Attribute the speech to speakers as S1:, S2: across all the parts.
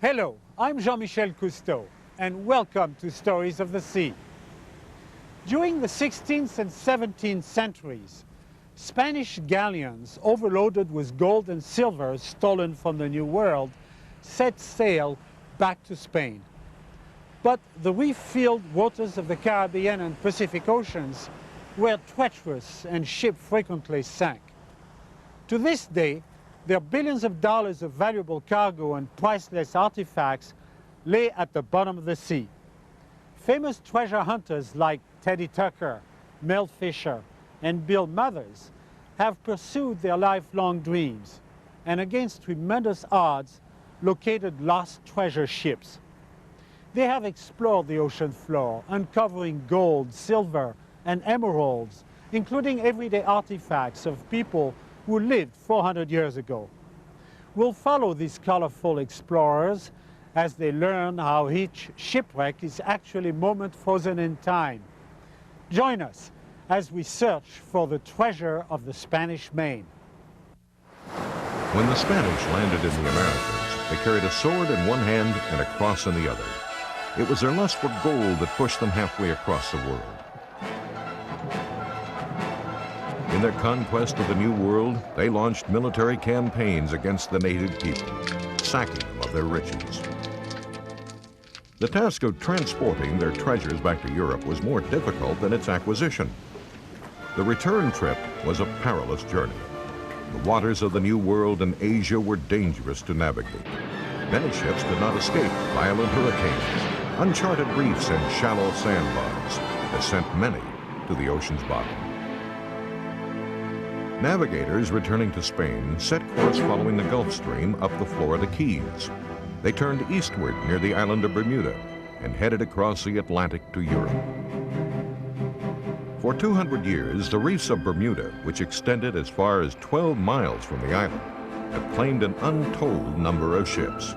S1: Hello, I'm Jean-Michel Cousteau, and welcome to Stories of the Sea. During the 16th and 17th centuries, Spanish galleons overloaded with gold and silver stolen from the New World set sail back to Spain. But the reef-filled waters of the Caribbean and Pacific Oceans were treacherous and ships frequently sank. To this day, their billions of dollars of valuable cargo and priceless artifacts lay at the bottom of the sea. Famous treasure hunters like Teddy Tucker, Mel Fisher, and Bill Mothers have pursued their lifelong dreams and against tremendous odds located lost treasure ships. They have explored the ocean floor, uncovering gold, silver, and emeralds, including everyday artifacts of people who lived 400 years ago. We'll follow these colorful explorers as they learn how each shipwreck is actually a moment frozen in time. Join us as we search for the treasure of the Spanish Main.
S2: When the Spanish landed in the Americas, they carried a sword in one hand and a cross in the other. It was their lust for gold that pushed them halfway across the world. In their conquest of the New World, they launched military campaigns against the native people, sacking them of their riches. The task of transporting their treasures back to Europe was more difficult than its acquisition. The return trip was a perilous journey. The waters of the New World and Asia were dangerous to navigate. Many ships could not escape violent hurricanes, uncharted reefs, and shallow sandbars that sent many to the ocean's bottom. Navigators returning to Spain set course following the Gulf Stream up the Florida Keys. They turned eastward near the island of Bermuda and headed across the Atlantic to Europe. For 200 years, the reefs of Bermuda, which extended as far as 12 miles from the island, have claimed an untold number of ships.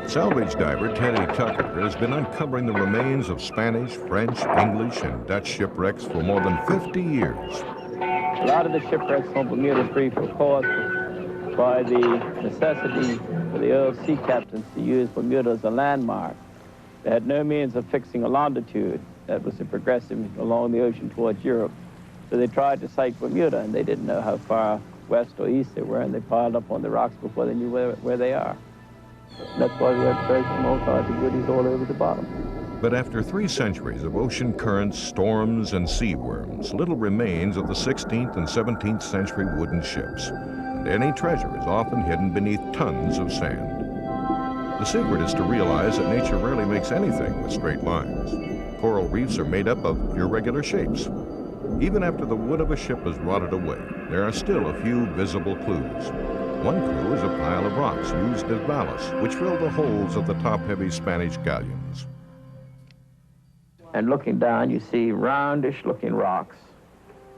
S2: Salvage diver Teddy Tucker has been uncovering the remains of Spanish, French, English, and Dutch shipwrecks for more than 50 years.
S3: A lot of the shipwrecks on Bermuda Reef were caused by the necessity for the old sea captains to use Bermuda as a landmark. They had no means of fixing a longitude that was to progress them along the ocean towards Europe. So they tried to sight Bermuda, and they didn't know how far west or east they were, and they piled up on the rocks before they knew where they are. And that's why we have treasure and all kinds of goodies all over the bottom.
S2: But after 3 centuries of ocean currents, storms, and sea worms, little remains of the 16th and 17th century wooden ships. And any treasure is often hidden beneath tons of sand. The secret is to realize that nature rarely makes anything with straight lines. Coral reefs are made up of irregular shapes. Even after the wood of a ship has rotted away, there are still a few visible clues. One clue is a pile of rocks used as ballast, which fill the holes of the top-heavy Spanish galleons.
S3: And looking down, you see roundish-looking rocks.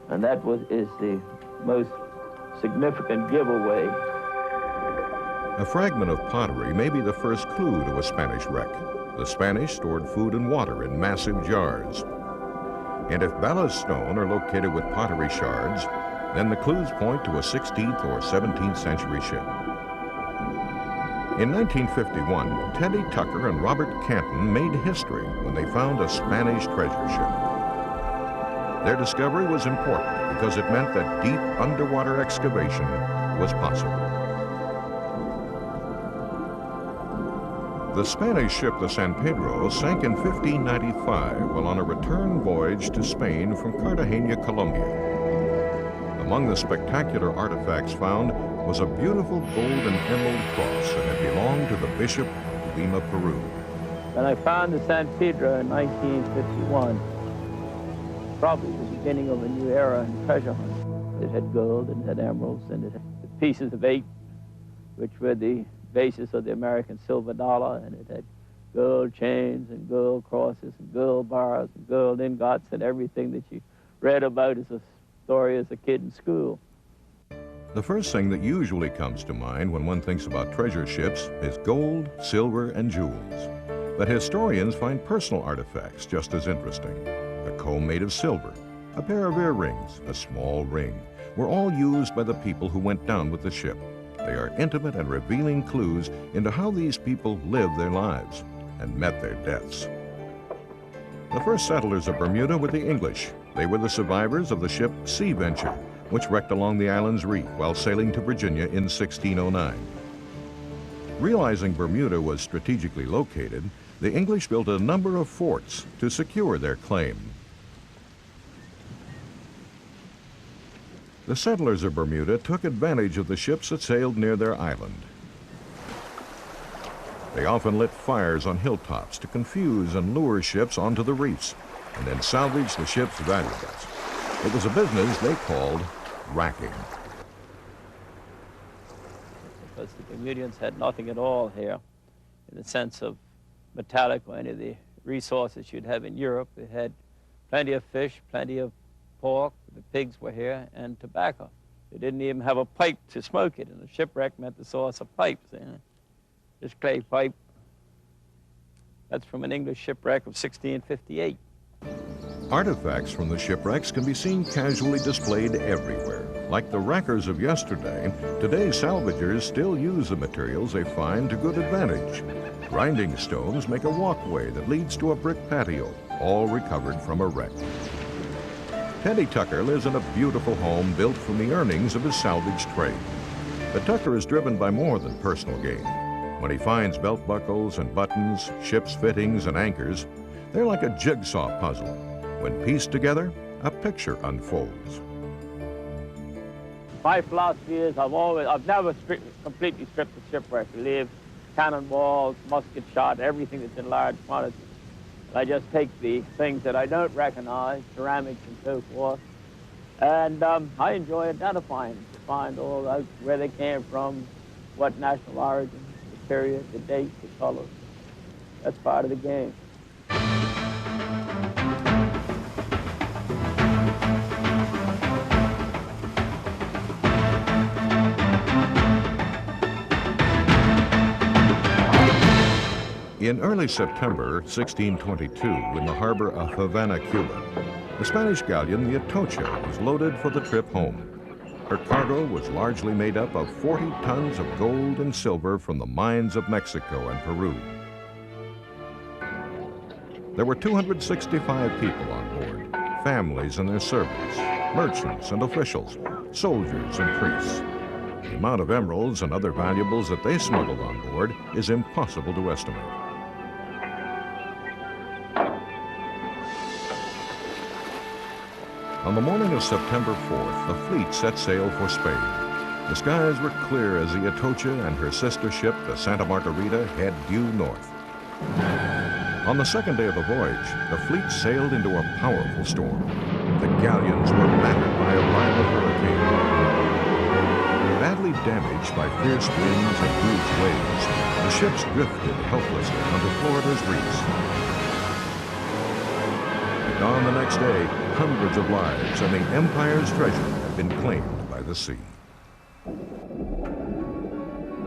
S3: And that is the most significant giveaway.
S2: A fragment of pottery may be the first clue to a Spanish wreck. The Spanish stored food and water in massive jars. And if ballast stone are located with pottery shards, then the clues point to a 16th or 17th century ship. In 1951, Teddy Tucker and Robert Canton made history when they found a Spanish treasure ship. Their discovery was important because it meant that deep underwater excavation was possible. The Spanish ship the San Pedro sank in 1595 while on a return voyage to Spain from Cartagena, Colombia. Among the spectacular artifacts found was a beautiful gold and emerald cross that had belonged to the Bishop of Lima, Peru.
S3: When I found the San Pedro in 1951, probably the beginning of a new era in treasure hunting. It had gold and it had emeralds and it had the pieces of 8, which were the basis of the American silver dollar, and it had gold chains and gold crosses and gold bars and gold ingots and everything that you read about as a story as a kid in school.
S2: The first thing that usually comes to mind when one thinks about treasure ships is gold, silver, and jewels. But historians find personal artifacts just as interesting. A comb made of silver, a pair of earrings, a small ring, were all used by the people who went down with the ship. They are intimate and revealing clues into how these people lived their lives and met their deaths. The first settlers of Bermuda were the English. They were the survivors of the ship Sea Venture, which wrecked along the island's reef while sailing to Virginia in 1609. Realizing Bermuda was strategically located, the English built a number of forts to secure their claim. The settlers of Bermuda took advantage of the ships that sailed near their island. They often lit fires on hilltops to confuse and lure ships onto the reefs, and then salvage the ship's valuables. It was a business they called racking.
S3: Because the Bermudians had nothing at all here in the sense of metallic or any of the resources you'd have in Europe. They had plenty of fish, plenty of pork, the pigs were here, and tobacco. They didn't even have a pipe to smoke it, and a shipwreck meant the source of pipes. This clay pipe, that's from an English shipwreck of 1658.
S2: Artifacts from the shipwrecks can be seen casually displayed everywhere. Like the wreckers of yesterday, today's salvagers still use the materials they find to good advantage. Grinding stones make a walkway that leads to a brick patio, all recovered from a wreck. Teddy Tucker lives in a beautiful home built from the earnings of his salvage trade. But Tucker is driven by more than personal gain. When he finds belt buckles and buttons, ship's fittings and anchors, they're like a jigsaw puzzle. When pieced together, a picture unfolds.
S3: My philosophy is I've never completely stripped the shipwreck. We leave cannonballs, musket shot, everything that's in large quantities. I just take the things that I don't recognize, ceramics and so forth, and I enjoy identifying them to find all out where they came from, what national origin, the period, the date, the colors. That's part of the game.
S2: In early September 1622, in the harbor of Havana, Cuba, the Spanish galleon, the Atocha, was loaded for the trip home. Her cargo was largely made up of 40 tons of gold and silver from the mines of Mexico and Peru. There were 265 people on board, families and their servants, merchants and officials, soldiers and priests. The amount of emeralds and other valuables that they smuggled on board is impossible to estimate. On the morning of September 4th, the fleet set sail for Spain. The skies were clear as the Atocha and her sister ship, the Santa Margarita, head due north. On the second day of the voyage, the fleet sailed into a powerful storm. The galleons were battered by a violent hurricane. Badly damaged by fierce winds and huge waves, the ships drifted helplessly onto Florida's reefs. At dawn the next day, hundreds of lives and the Empire's treasure had been claimed by the sea.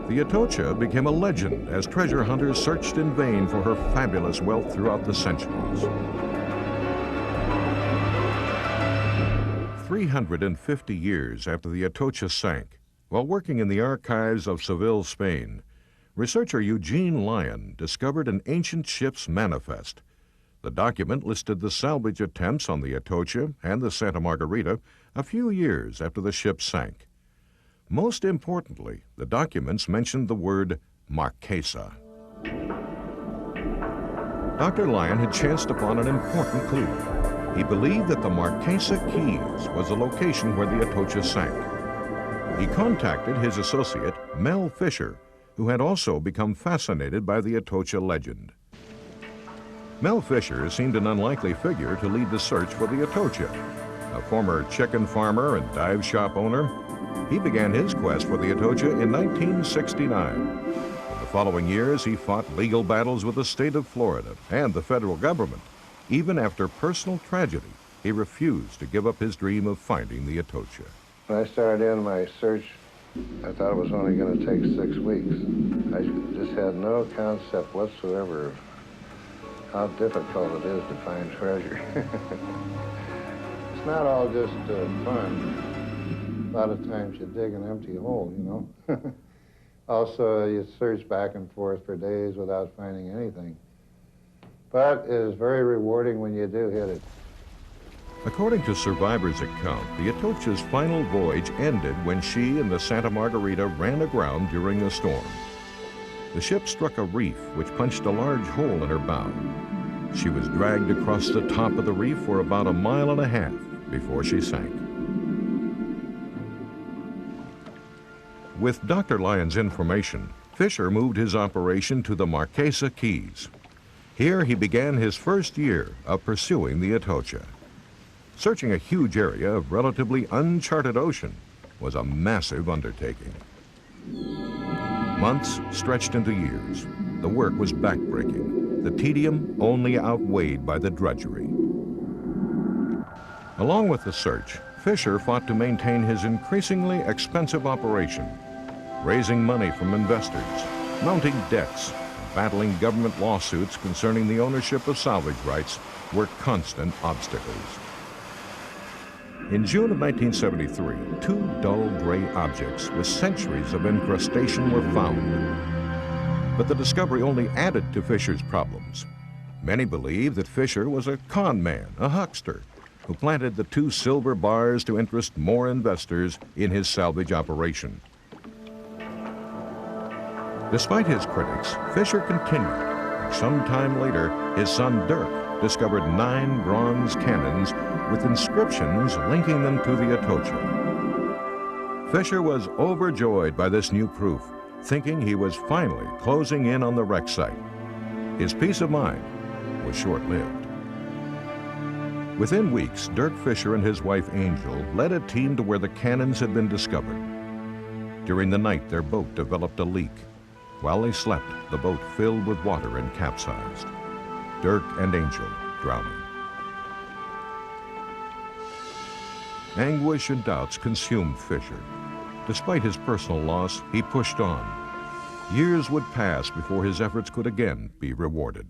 S2: The Atocha became a legend as treasure hunters searched in vain for her fabulous wealth throughout the centuries. 350 years after the Atocha sank, while working in the archives of Seville, Spain, researcher Eugene Lyon discovered an ancient ship's manifest. The document listed the salvage attempts on the Atocha and the Santa Margarita a few years after the ship sank. Most importantly, the documents mentioned the word Marquesa. Dr. Lyon had chanced upon an important clue. He believed that the Marquesa Keys was the location where the Atocha sank. He contacted his associate, Mel Fisher, who had also become fascinated by the Atocha legend. Mel Fisher seemed an unlikely figure to lead the search for the Atocha. A former chicken farmer and dive shop owner, he began his quest for the Atocha in 1969. In the following years, he fought legal battles with the state of Florida and the federal government. Even after personal tragedy, he refused to give up his dream of finding the Atocha.
S4: When I started in my search, I thought it was only going to take 6 weeks. I just had no concept whatsoever of how difficult it is to find treasure. It's not all just fun. A lot of times you dig an empty hole, you know. Also, you search back and forth for days without finding anything. But it is very rewarding when you do hit it.
S2: According to survivors' account, the Atocha's final voyage ended when she and the Santa Margarita ran aground during a storm. The ship struck a reef which punched a large hole in her bow. She was dragged across the top of the reef for about 1.5 miles before she sank. With Dr. Lyon's information, Fisher moved his operation to the Marquesa Keys. Here he began his first year of pursuing the Atocha. Searching a huge area of relatively uncharted ocean was a massive undertaking. Months stretched into years. The work was backbreaking, the tedium only outweighed by the drudgery. Along with the search, Fisher fought to maintain his increasingly expensive operation, raising money from investors, mounting debts, and battling government lawsuits concerning the ownership of salvage rights were constant obstacles. In June of 1973, 2 dull gray objects with centuries of incrustation were found. But the discovery only added to Fisher's problems. Many believe that Fisher was a con man, a huckster, who planted the 2 silver bars to interest more investors in his salvage operation. Despite his critics, Fisher continued. Some time later, his son Dirk discovered 9 bronze cannons with inscriptions linking them to the Atocha. Fisher was overjoyed by this new proof, thinking he was finally closing in on the wreck site. His peace of mind was short-lived. Within weeks, Dirk Fisher and his wife Angel led a team to where the cannons had been discovered. During the night, their boat developed a leak. While they slept, the boat filled with water and capsized. Dirk and Angel drowning. Anguish and doubts consumed Fisher. Despite his personal loss, he pushed on. Years would pass before his efforts could again be rewarded.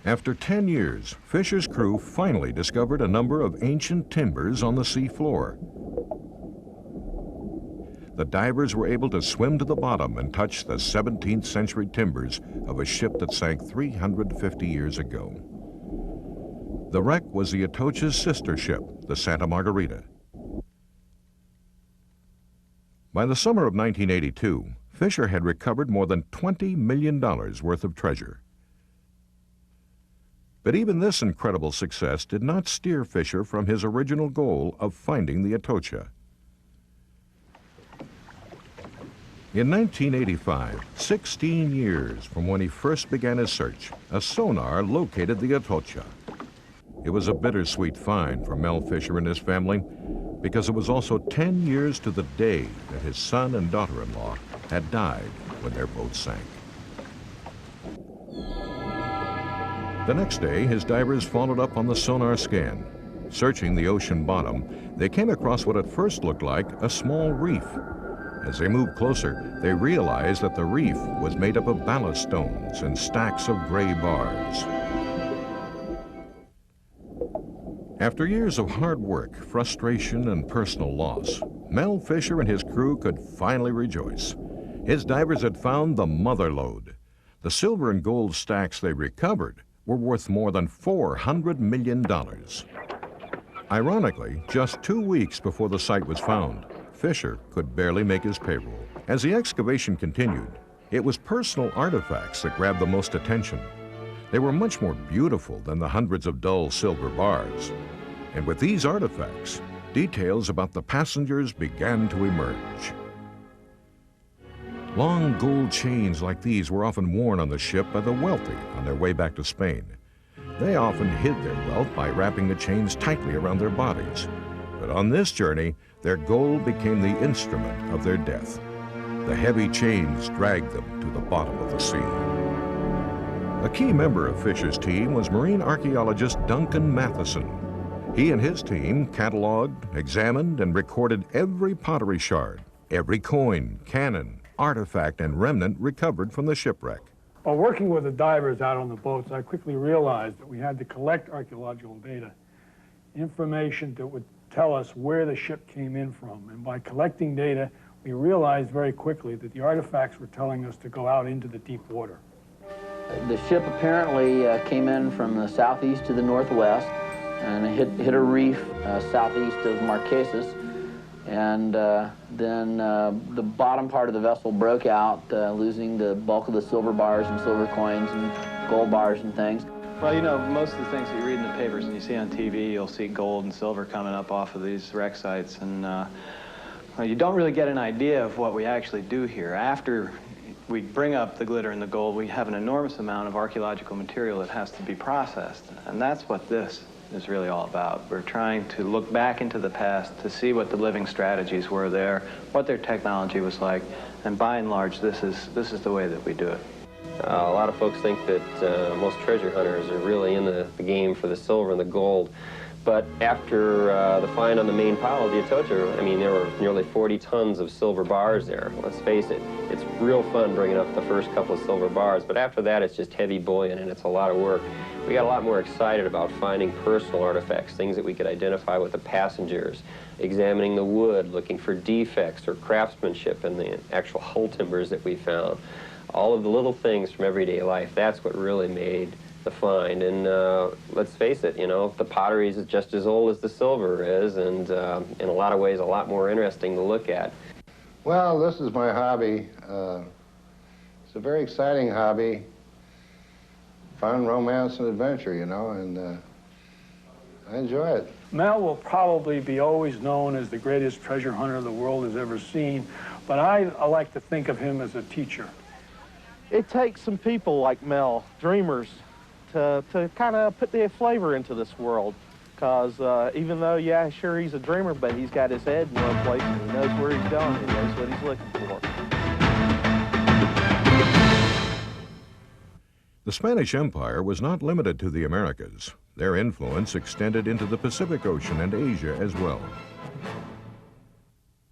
S2: After 10 years, Fisher's crew finally discovered a number of ancient timbers on the sea floor. The divers were able to swim to the bottom and touch the 17th century timbers of a ship that sank 350 years ago. The wreck was the Atocha's sister ship, the Santa Margarita. By the summer of 1982, Fisher had recovered more than $20 million worth of treasure. But even this incredible success did not steer Fisher from his original goal of finding the Atocha. In 1985, 16 years from when he first began his search, a sonar located the Atocha. It was a bittersweet find for Mel Fisher and his family, because it was also 10 years to the day that his son and daughter-in-law had died when their boat sank. The next day, his divers followed up on the sonar scan. Searching the ocean bottom, they came across what at first looked like a small reef. As they moved closer, they realized that the reef was made up of ballast stones and stacks of gray bars. After years of hard work, frustration, and personal loss, Mel Fisher and his crew could finally rejoice. His divers had found the mother lode. The silver and gold stacks they recovered were worth more than $400 million. Ironically, just 2 weeks before the site was found, Fisher could barely make his payroll. As the excavation continued, it was personal artifacts that grabbed the most attention. They were much more beautiful than the hundreds of dull silver bars. And with these artifacts, details about the passengers began to emerge. Long gold chains like these were often worn on the ship by the wealthy on their way back to Spain. They often hid their wealth by wrapping the chains tightly around their bodies. But on this journey, their gold became the instrument of their death. The heavy chains dragged them to the bottom of the sea. A key member of Fisher's team was marine archaeologist Duncan Matheson. He and his team cataloged, examined, and recorded every pottery shard, every coin, cannon, artifact, and remnant recovered from the shipwreck.
S5: While working with the divers out on the boats, I quickly realized that we had to collect archaeological data, information that would tell us where the ship came in from. And by collecting data, we realized very quickly that the artifacts were telling us to go out into the deep water.
S6: The ship apparently came in from the southeast to the northwest and hit a reef southeast of Marquesas. And then the bottom part of the vessel broke out, losing the bulk of the silver bars and silver coins and gold bars and things.
S7: Well, you know, most of the things that you read in the papers and you see on TV, you'll see gold and silver coming up off of these wreck sites. And well, you don't really get an idea of what we actually do here. After we bring up the glitter and the gold, we have an enormous amount of archaeological material that has to be processed. And that's what this is really all about. We're trying to look back into the past to see what the living strategies were there, what their technology was like, and by and large, this is the way that we do it.
S8: A lot of folks think that most treasure hunters are really in the game for the silver and the gold. But after the find on the main pile of the Atocha, I mean, there were nearly 40 tons of silver bars there. Let's face it, it's real fun bringing up the first couple of silver bars, but after that, it's just heavy bullion, and it's a lot of work. We got a lot more excited about finding personal artifacts, things that we could identify with the passengers, examining the wood, looking for defects or craftsmanship in the actual hull timbers that we found. All of the little things from everyday life, that's what really made the find. And let's face it, you know, the pottery is just as old as the silver is, and in a lot of ways a lot more interesting to look at.
S4: Well, this is my hobby. It's a very exciting hobby. Fun, romance, and adventure, you know, and I enjoy it.
S5: Mel will probably be always known as the greatest treasure hunter the world has ever seen, but I like to think of him as a teacher.
S9: It takes some people like Mel, dreamers, to kind of put their flavor into this world. Because even though, yeah, sure, he's a dreamer, but he's got his head in one place and he knows where he's going and he knows what he's looking for.
S2: The Spanish Empire was not limited to the Americas. Their influence extended into the Pacific Ocean and Asia as well.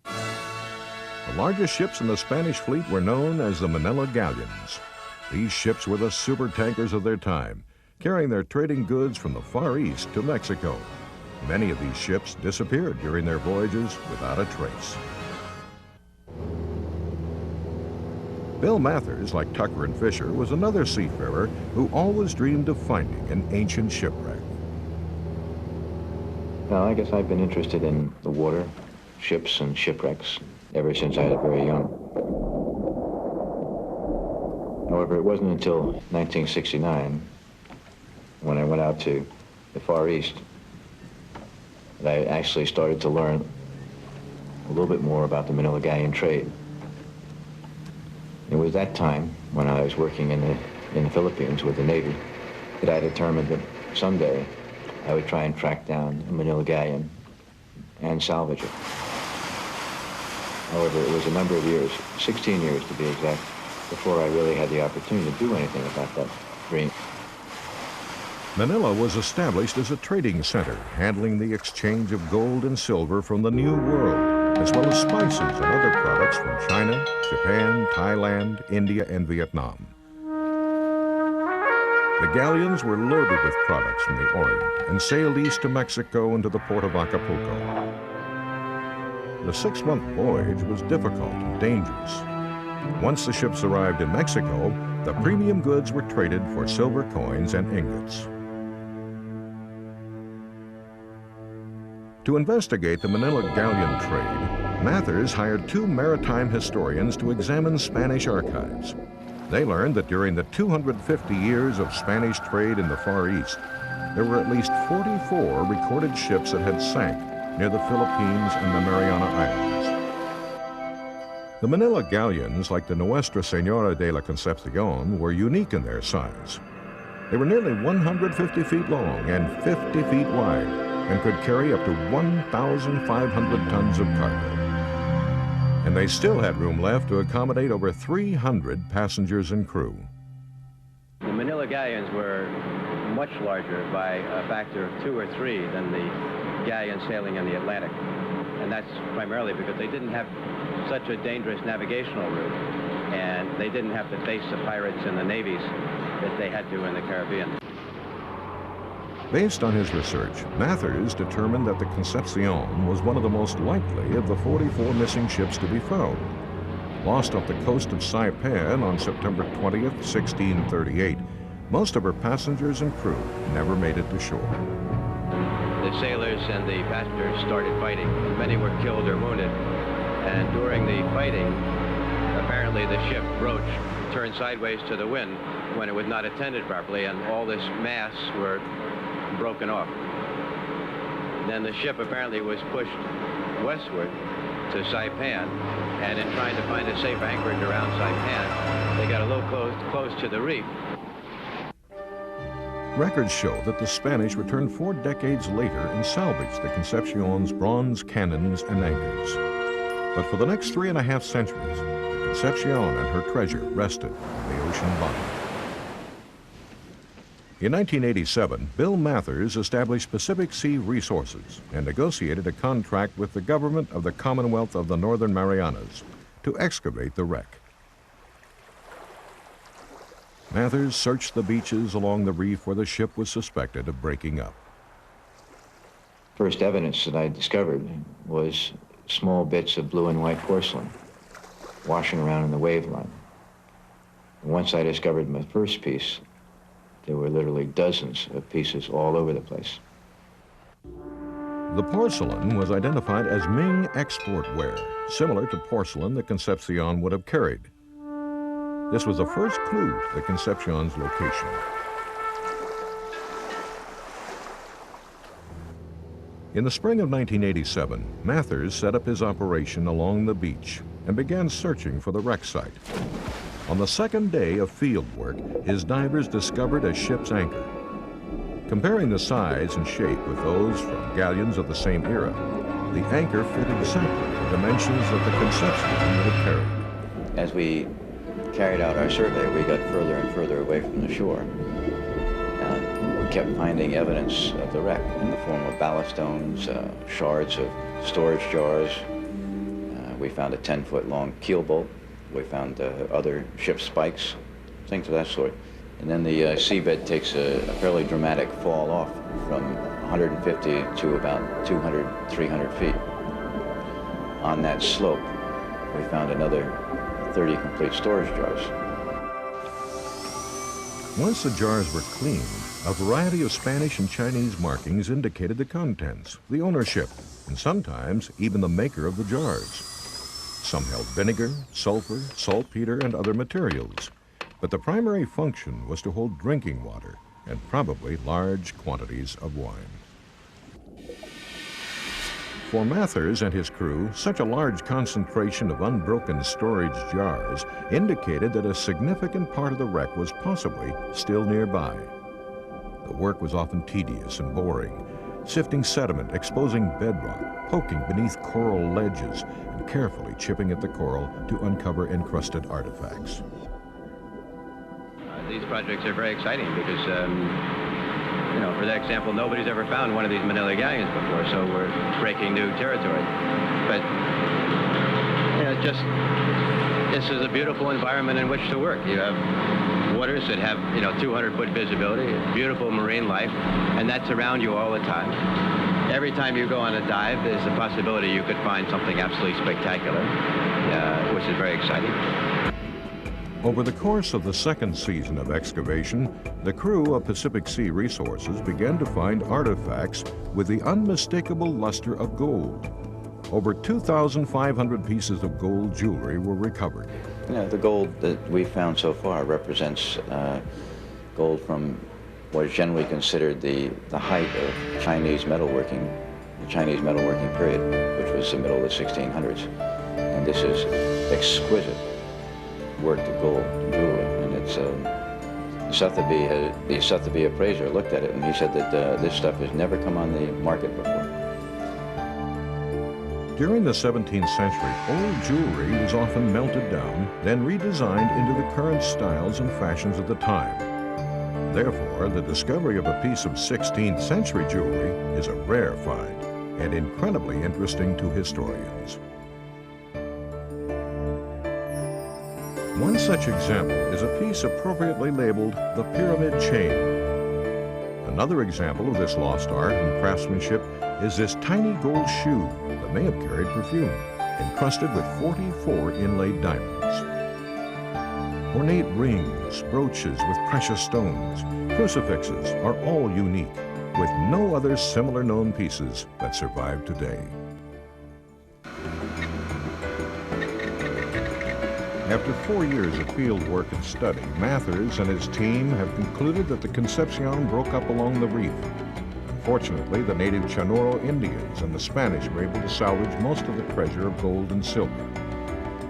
S2: The largest ships in the Spanish fleet were known as the Manila galleons. These ships were the supertankers of their time, carrying their trading goods from the Far East to Mexico. Many of these ships disappeared during their voyages without a trace. Bill Mathers, like Tucker and Fisher, was another seafarer who always dreamed of finding an ancient shipwreck.
S10: Now, I guess I've been interested in the water, ships and shipwrecks, ever since I was very young. However, it wasn't until 1969, when I went out to the Far East, that I actually started to learn a little bit more about the Manila galleon trade. It was that time, when I was working in the Philippines with the Navy, that I determined that someday I would try and track down a Manila galleon and salvage it. However, it was a number of years, 16 years to be exact, before I really had the opportunity to do anything about that dream.
S2: Manila was established as a trading center, handling the exchange of gold and silver from the New World, as well as spices and other products from China, Japan, Thailand, India, and Vietnam. The galleons were loaded with products from the Orient and sailed east to Mexico and to the port of Acapulco. The 6-month voyage was difficult and dangerous. Once the ships arrived in Mexico, the premium goods were traded for silver coins and ingots. To investigate the Manila galleon trade, Mathers hired 2 maritime historians to examine Spanish archives. They learned that during the 250 years of Spanish trade in the Far East, there were at least 44 recorded ships that had sank near the Philippines and the Mariana Islands. The Manila galleons, like the Nuestra Senora de la Concepcion, were unique in their size. They were nearly 150 feet long and 50 feet wide, and could carry up to 1,500 tons of cargo. And they still had room left to accommodate over 300 passengers and crew.
S11: The Manila galleons were much larger by a factor of 2 or 3 than the galleons sailing in the Atlantic. And that's primarily because they didn't have such a dangerous navigational route, and they didn't have to face the pirates and the navies that they had to in the Caribbean.
S2: Based on his research, Mathers determined that the Concepcion was one of the most likely of the 44 missing ships to be found. Lost off the coast of Saipan on September 20th, 1638, most of her passengers and crew never made it to shore.
S11: The sailors and the passengers started fighting. Many were killed or wounded. And during the fighting, apparently the ship broached, turned sideways to the wind when it was not attended properly, and all this mass were broken off. Then the ship apparently was pushed westward to Saipan, and in trying to find a safe anchorage around Saipan, they got a little close to the reef.
S2: Records show that the Spanish returned 4 decades later and salvaged the Concepcion's bronze cannons and anchors. But for the next 3.5 centuries, the Concepcion and her treasure rested on the ocean bottom. In 1987, Bill Mathers established Pacific Sea Resources and negotiated a contract with the government of the Commonwealth of the Northern Marianas to excavate the wreck. Mathers searched the beaches along the reef where the ship was suspected of breaking up.
S10: First evidence that I discovered was small bits of blue and white porcelain washing around in the wave line. And once I discovered my first piece, there were literally dozens of pieces all over the place.
S2: The porcelain was identified as Ming export ware, similar to porcelain the Concepcion would have carried. This was the first clue to the Concepcion's location. In the spring of 1987, Mathers set up his operation along the beach and began searching for the wreck site. On the second day of field work, his divers discovered a ship's anchor. Comparing the size and shape with those from galleons of the same era, the anchor fit exactly the dimensions that the Concepcion would have carried.
S10: As we carried out our survey, we got further and further away from the shore. We kept finding evidence of the wreck in the form of ballast stones, shards of storage jars. We found a 10-foot long keel bolt. We found other ship spikes, things of that sort. And then the seabed takes a fairly dramatic fall off from 150 to about 200, 300 feet. On that slope, we found another 30 complete storage jars.
S2: Once the jars were cleaned, a variety of Spanish and Chinese markings indicated the contents, the ownership, and sometimes even the maker of the jars. Some held vinegar, sulfur, saltpeter, and other materials. But the primary function was to hold drinking water and probably large quantities of wine. For Mathers and his crew, such a large concentration of unbroken storage jars indicated that a significant part of the wreck was possibly still nearby. The work was often tedious and boring, sifting sediment, exposing bedrock, poking beneath coral ledges, and carefully chipping at the coral to uncover encrusted artifacts.
S11: These projects are very exciting because, you know, for that example, nobody's ever found one of these Manila galleons before, so we're breaking new territory. But, you know, this is a beautiful environment in which to work. You have waters that have, you know, 200-foot visibility, beautiful marine life, and that's around you all the time. Every time you go on a dive, there's a possibility you could find something absolutely spectacular, which is very exciting.
S2: Over the course of the second season of excavation, the crew of Pacific Sea Resources began to find artifacts with the unmistakable luster of gold. Over 2,500 pieces of gold jewelry were recovered.
S10: You know, the gold that we found so far represents gold from what is generally considered the height of Chinese metalworking, the Chinese metalworking period, which was the middle of the 1600s. And this is exquisite work of gold jewelry, and it's the Sotheby appraiser looked at it and he said that this stuff has never come on the market before.
S2: During the 17th century, old jewelry was often melted down, then redesigned into the current styles and fashions of the time. Therefore, the discovery of a piece of 16th century jewelry is a rare find and incredibly interesting to historians. One such example is a piece appropriately labeled the pyramid chain. A Another example of this lost art and craftsmanship is this tiny gold shoe that may have carried perfume, encrusted with 44 inlaid diamonds. Ornate rings, brooches with precious stones, crucifixes are all unique, with no other similar known pieces that survive today. After 4 years of field work and study, Mathers and his team have concluded that the Concepcion broke up along the reef. Unfortunately, the native Chanuro Indians and the Spanish were able to salvage most of the treasure of gold and silver.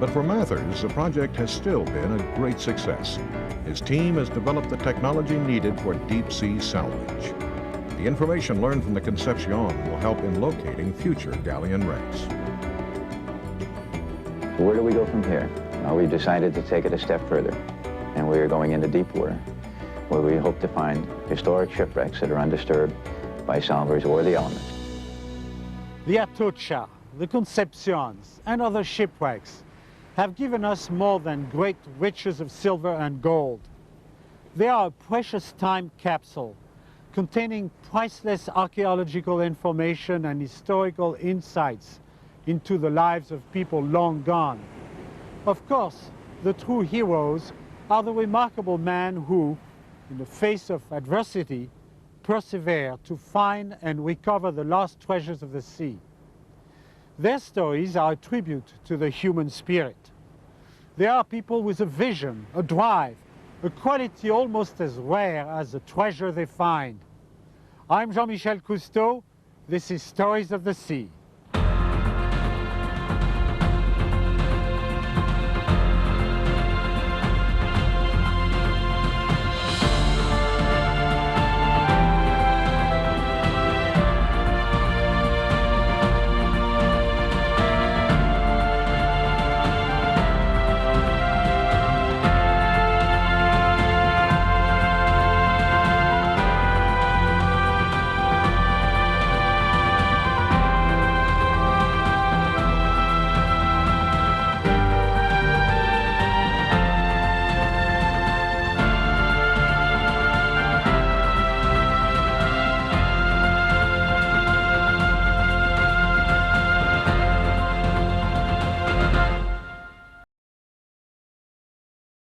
S2: But for Mathers, the project has still been a great success. His team has developed the technology needed for deep-sea salvage. The information learned from the Concepcion will help in locating future galleon wrecks.
S10: Where do we go from here? Well, we decided to take it a step further, and we are going into deep water, where we hope to find historic shipwrecks that are undisturbed by salvors or the elements.
S1: The Atocha, the Concepcions, and other shipwrecks have given us more than great riches of silver and gold. They are a precious time capsule containing priceless archaeological information and historical insights into the lives of people long gone. Of course, the true heroes are the remarkable men who, in the face of adversity, persevere to find and recover the lost treasures of the sea. Their stories are a tribute to the human spirit. They are people with a vision, a drive, a quality almost as rare as the treasure they find. I'm Jean-Michel Cousteau. This is Stories of the Sea.